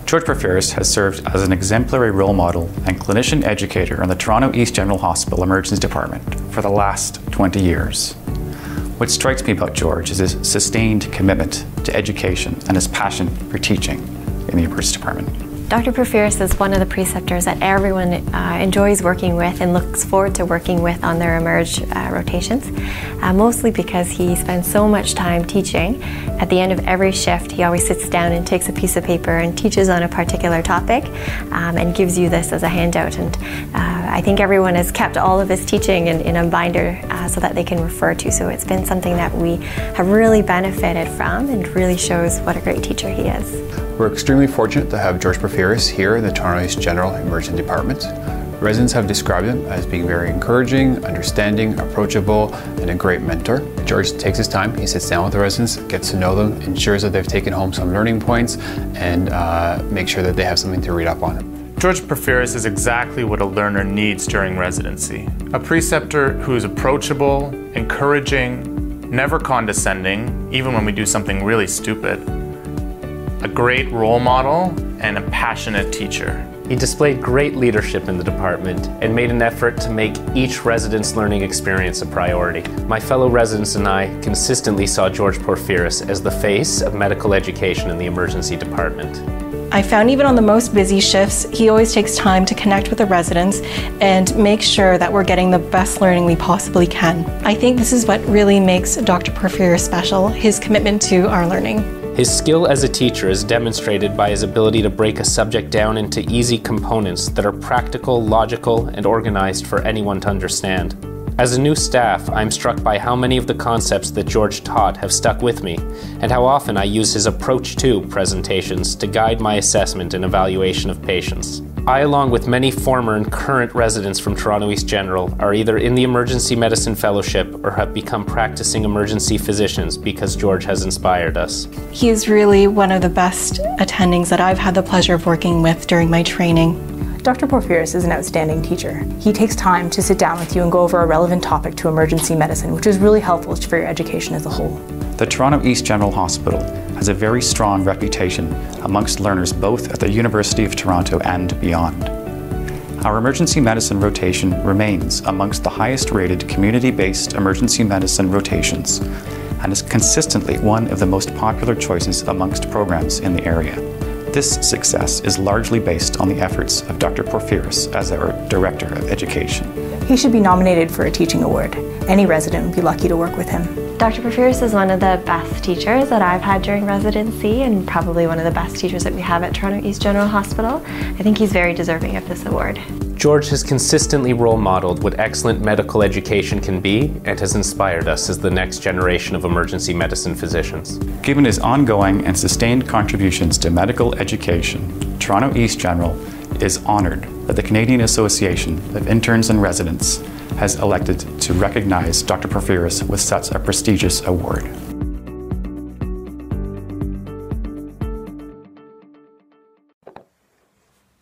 George Porfiris has served as an exemplary role model and clinician educator in the Toronto East General Hospital Emergency Department for the last 20 years. What strikes me about George is his sustained commitment to education and his passion for teaching in the emergency department. Dr. Porfiris is one of the preceptors that everyone enjoys working with and looks forward to working with on their emerge rotations, mostly because he spends so much time teaching. At the end of every shift, he always sits down and takes a piece of paper and teaches on a particular topic and gives you this as a handout. And I think everyone has kept all of his teaching in a binder so that they can refer to. So it's been something that we have really benefited from and really shows what a great teacher he is. We're extremely fortunate to have George Porfiris here in the Toronto East General Emergency Department. Residents have described him as being very encouraging, understanding, approachable, and a great mentor. George takes his time, he sits down with the residents, gets to know them, ensures that they've taken home some learning points, and makes sure that they have something to read up on. George Porfiris is exactly what a learner needs during residency. A preceptor who is approachable, encouraging, never condescending, even when we do something really stupid. A great role model and a passionate teacher. He displayed great leadership in the department and made an effort to make each resident's learning experience a priority. My fellow residents and I consistently saw George Porfiris as the face of medical education in the emergency department. I found even on the most busy shifts, he always takes time to connect with the residents and make sure that we're getting the best learning we possibly can. I think this is what really makes Dr. Porfiris special, his commitment to our learning. His skill as a teacher is demonstrated by his ability to break a subject down into easy components that are practical, logical, and organized for anyone to understand. As a new staff, I'm struck by how many of the concepts that George taught have stuck with me, and how often I use his approach to presentations to guide my assessment and evaluation of patients. I, along with many former and current residents from Toronto East General, are either in the Emergency Medicine Fellowship or have become practicing emergency physicians because George has inspired us. He is really one of the best attendings that I've had the pleasure of working with during my training. Dr. Porfiris is an outstanding teacher. He takes time to sit down with you and go over a relevant topic to emergency medicine, which is really helpful for your education as a whole. The Toronto East General Hospital has a very strong reputation amongst learners both at the University of Toronto and beyond. Our emergency medicine rotation remains amongst the highest rated community-based emergency medicine rotations and is consistently one of the most popular choices amongst programs in the area. This success is largely based on the efforts of Dr. Porfiris as our Director of Education. He should be nominated for a teaching award. Any resident would be lucky to work with him. Dr. Porfiris is one of the best teachers that I've had during residency and probably one of the best teachers that we have at Toronto East General Hospital. I think he's very deserving of this award. George has consistently role modeled what excellent medical education can be and has inspired us as the next generation of emergency medicine physicians. Given his ongoing and sustained contributions to medical education, Toronto East General is honored that the Canadian Association of Interns and Residents has elected to recognize Dr. Porfiris with such a prestigious award.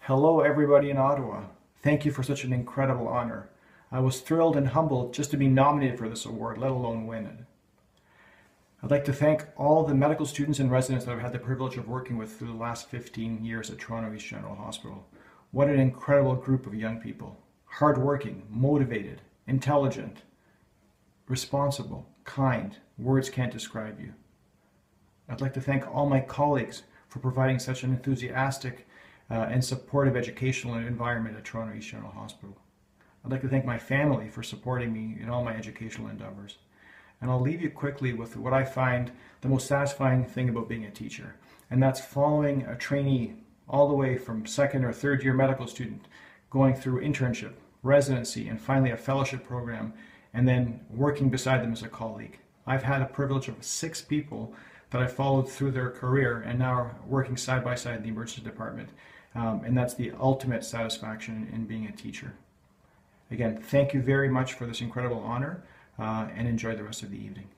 Hello everybody in Ottawa. Thank you for such an incredible honor. I was thrilled and humbled just to be nominated for this award, let alone win it. I'd like to thank all the medical students and residents that I've had the privilege of working with through the last 15 years at Toronto East General Hospital. What an incredible group of young people. Hardworking, motivated, intelligent, responsible, kind. Words can't describe you. I'd like to thank all my colleagues for providing such an enthusiastic and supportive educational environment at Toronto East General Hospital. I'd like to thank my family for supporting me in all my educational endeavors. And I'll leave you quickly with what I find the most satisfying thing about being a teacher, and that's following a trainee all the way from second or third year medical student, going through internship, residency, and finally a fellowship program, and then working beside them as a colleague. I've had a privilege of 6 people that I followed through their career and now are working side by side in the emergency department. And that's the ultimate satisfaction in being a teacher. Again, thank you very much for this incredible honor and enjoy the rest of the evening.